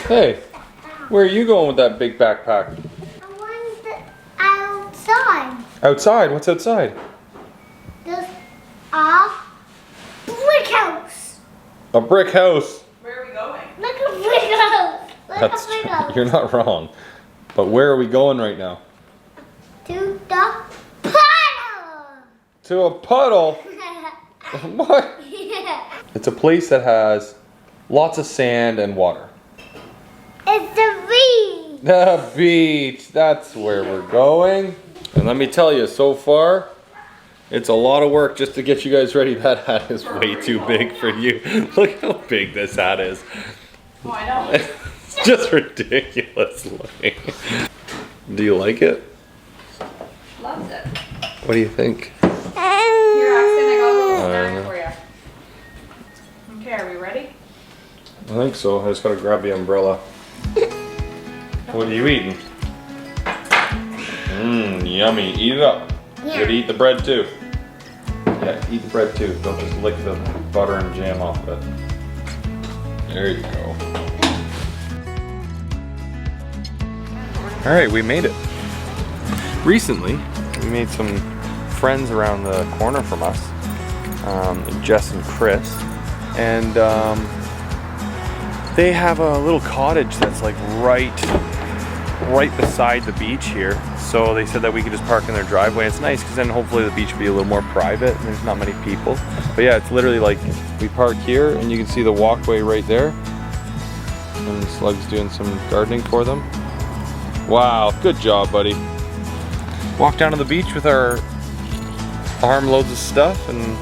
Hey, where are you going with that big backpack? I want outside. Outside? What's outside? There's a brick house. A brick house. Where are we going? Look at a brick house. Look at a brick house. You're not wrong. But where are we going right now? To the puddle. To a puddle? What? It's a place that has lots of sand and water. It's the beach. The beach. That's where we're going. And let me tell you, so far, it's a lot of work just to get you guys ready. That hat is way too big for you. Look how big this hat is. Oh, I know. It's just ridiculous looking. Do you like it? Loves it. What do you think? Here, Axton, I got a little snack for you. Okay, are we ready? I think so. I just gotta grab the umbrella. What are you eating? Mmm, yummy. Eat it up. You gotta eat the bread too. Yeah, eat the bread too. Don't just lick the butter and jam off of it. There you go. Alright, we made it. Recently, we made some friends around the corner from us. Jess and Chris. And they have a little cottage that's like right beside the beach here. So they said that we could just park in their driveway. It's nice because then hopefully the beach will be a little more private and there's not many people. But yeah, it's literally like we park here and you can see the walkway right there. And Slug's doing some gardening for them. Wow, good job, buddy. Walk down to the beach with our armloads of stuff and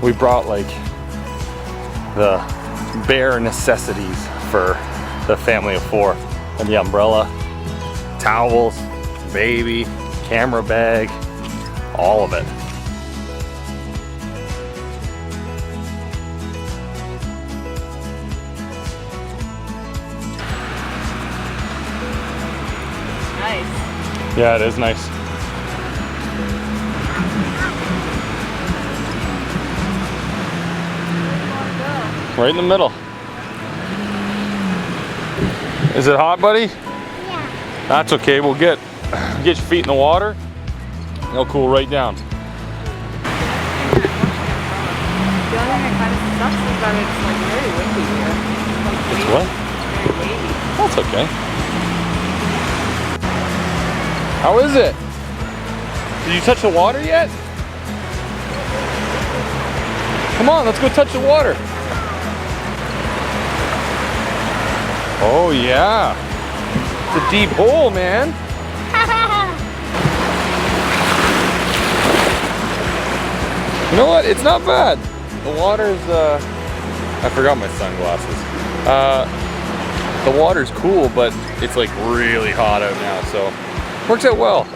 we brought like the bare necessities for the family of 4. And the umbrella, towels, baby, camera bag, all of it. Nice. Yeah, it is nice. Right in the middle. Is it hot, buddy? Yeah. That's okay. We'll get your feet in the water. They'll cool right down. The only thing that kind of sucks is that it's like very windy here. Like It's what? Very wavy. That's okay. How is it? Did you touch the water yet? Come on, let's go touch the water. Oh yeah. It's a deep hole, man. You know what? It's not bad. The water's, I forgot my sunglasses. The water's cool, but it's like really hot out now, so works out well.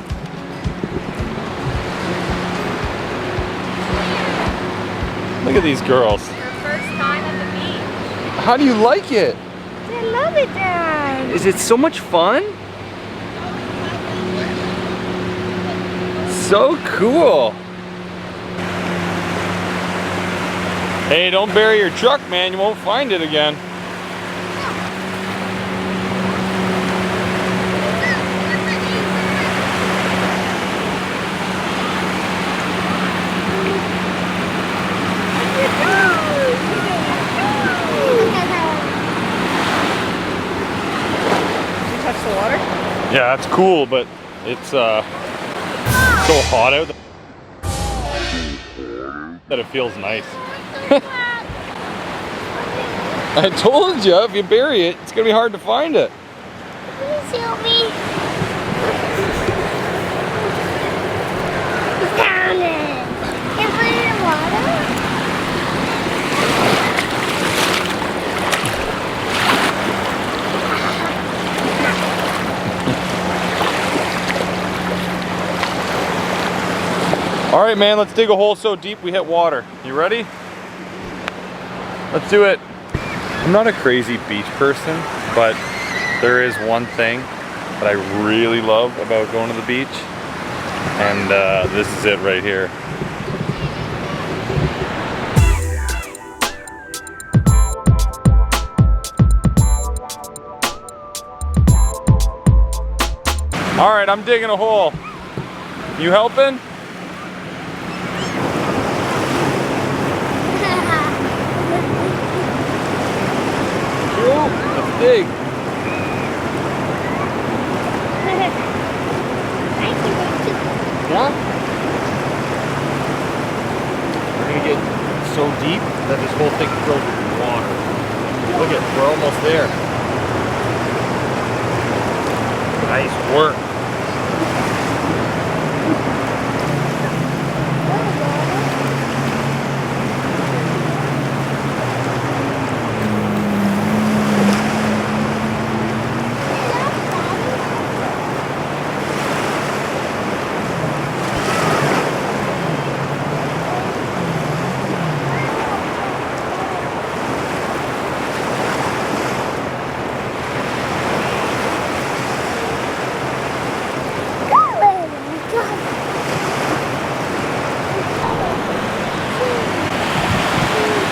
Look at these girls. Your first time at the beach. How do you like it? I love it, Dad. Is it so much fun? So cool. Hey, don't bury your truck, man. You won't find it again. Touch the water? Yeah, that's cool, but it's so hot out that it feels nice. I told you, if you bury it, it's gonna be hard to find it. Please help me. Found it. Can I put it in water? All right, man, let's dig a hole so deep we hit water. You ready? Let's do it. I'm not a crazy beach person, but there is one thing that I really love about going to the beach, and this is it right here. All right, I'm digging a hole. You helping? Cool. Let's dig. Yeah? We're gonna get so deep that this whole thing fills with water. Look at, we're almost there. Nice work.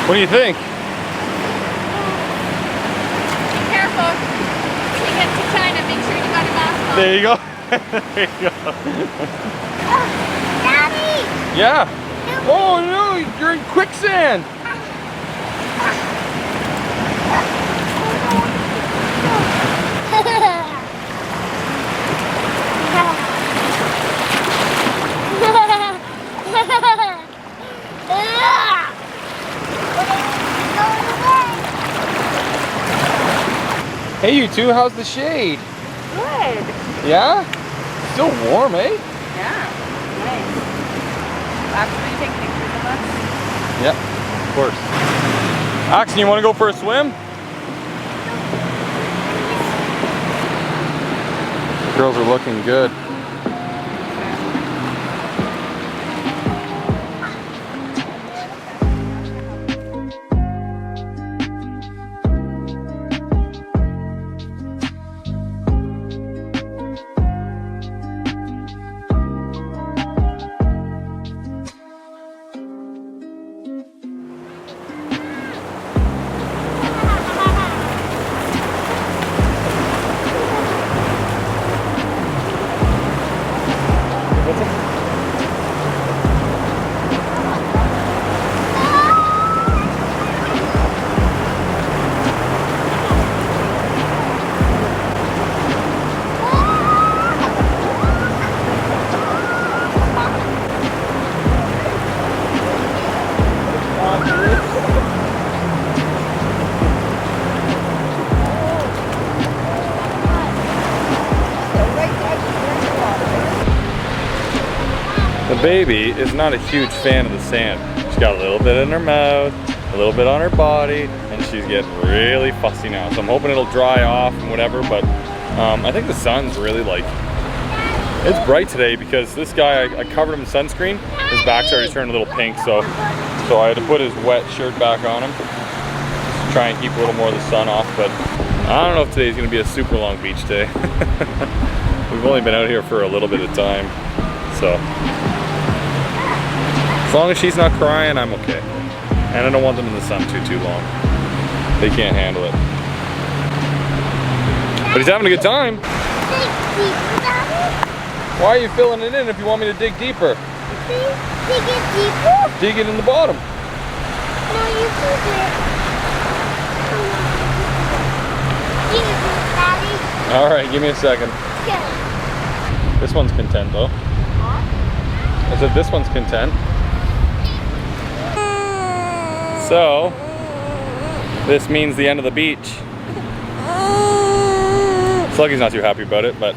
What do you think? Careful. When you get to China, make sure you got a mask on. There you go. There you go. Daddy! Yeah. Oh no, you're in quicksand. Hey you two, how's the shade? Good. Yeah? Still warm, eh? Yeah. Nice. After you take pictures of us? Yep, of course. Axton, you want to go for a swim? Girls are looking good. The baby is not a huge fan of the sand. She's got a little bit in her mouth, a little bit on her body, and she's getting really fussy now. So I'm hoping it'll dry off and whatever, but I think the sun's really it's bright today because this guy, I covered him in sunscreen. His back's already turned a little pink, so I had to put his wet shirt back on him. Just try and keep a little more of the sun off, but I don't know if today's gonna be a super long beach day. We've only been out here for a little bit of time, so. As long as she's not crying, I'm okay. And I don't want them in the sun too long. They can't handle it. But he's having a good time. Why are you filling it in if you want me to dig deeper? Dig it deeper? Dig it in the bottom. No, you can do it. Dig it, Daddy. All right, give me a second. Okay. This one's content though. I said this one's content. So, this means the end of the beach. Sluggy's not too happy about it, but.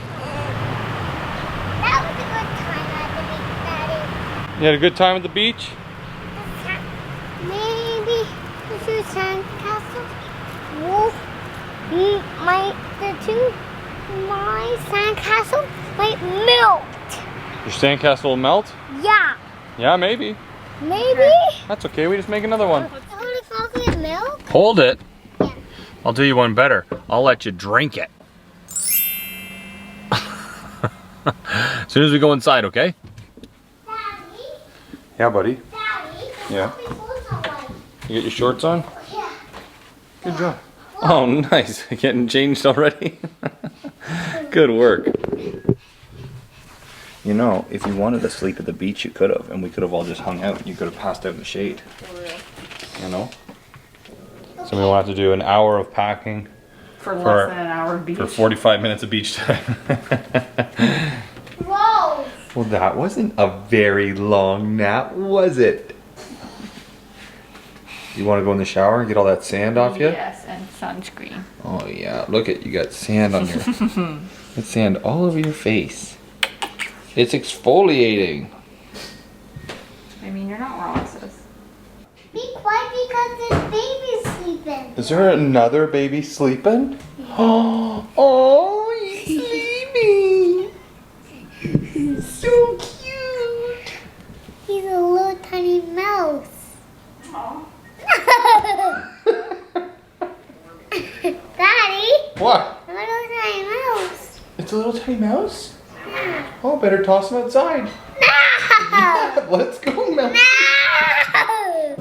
That was a good time at the beach, Daddy. You had a good time at the beach? Maybe this is sandcastle. My sandcastle might melt. Your sandcastle will melt? Yeah. Yeah, maybe. Maybe? That's okay, we just make another one. It's not gonna melt? Hold it. Yeah. I'll do you one better. I'll let you drink it. As soon as we go inside, okay? Daddy? Yeah, buddy. Daddy? Yeah. On. You get your shorts on? Yeah. Good job. Oh, nice. Getting changed already? Good work. You know, if you wanted to sleep at the beach, you could have, and we could have all just hung out. You could have passed out in the shade. You know? So we will have to do an hour of packing For less than an hour of beach. for 45 minutes of beach time. Whoa! Well, that wasn't a very long nap, was it? You want to go in the shower and get all that sand off you? Yes, and sunscreen. Oh yeah, look at you got sand on your got sand all over your face. It's exfoliating. I mean, you're not wrong, sis. Be quiet because this baby's sleeping. Is there another baby sleeping? Oh, he's sleeping. So cute. He's a little tiny mouse. Daddy, What? a little tiny mouse. It's a little tiny mouse? Oh, better toss him outside. No! Let's go, mouse. No!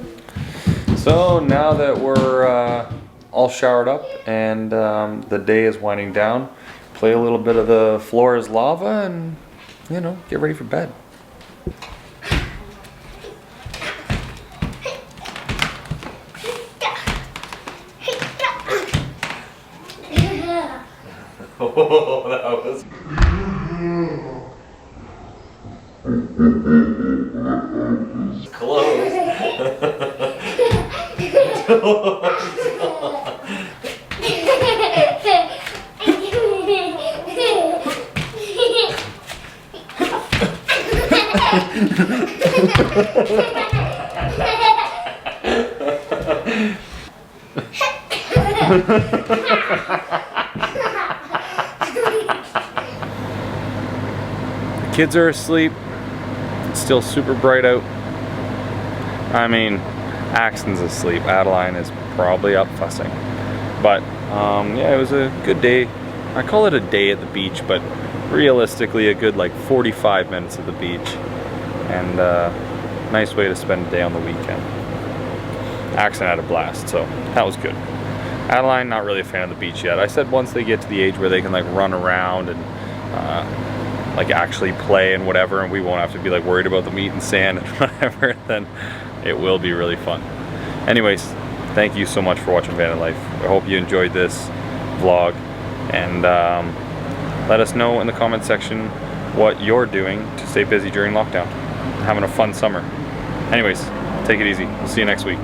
So now that we're all showered up and the day is winding down, play a little bit of the floor is lava and, you know, get ready for bed. Oh, that was... Close. Kids are asleep. It's still super bright out. I mean, Axton's asleep. Adeline is probably up fussing. But yeah, it was a good day. I call it a day at the beach, but realistically a good like 45 minutes at the beach. And nice way to spend a day on the weekend. Axton had a blast, so that was good. Adeline, not really a fan of the beach yet. I said once they get to the age where they can like run around and like actually play and whatever, and we won't have to be like worried about the meat and sand and whatever, then it will be really fun. Anyways, thank you so much for watching Vandenlife. I hope you enjoyed this vlog, and let us know in the comment section what you're doing to stay busy during lockdown. Having a fun summer. Anyways, take it easy. We'll see you next week.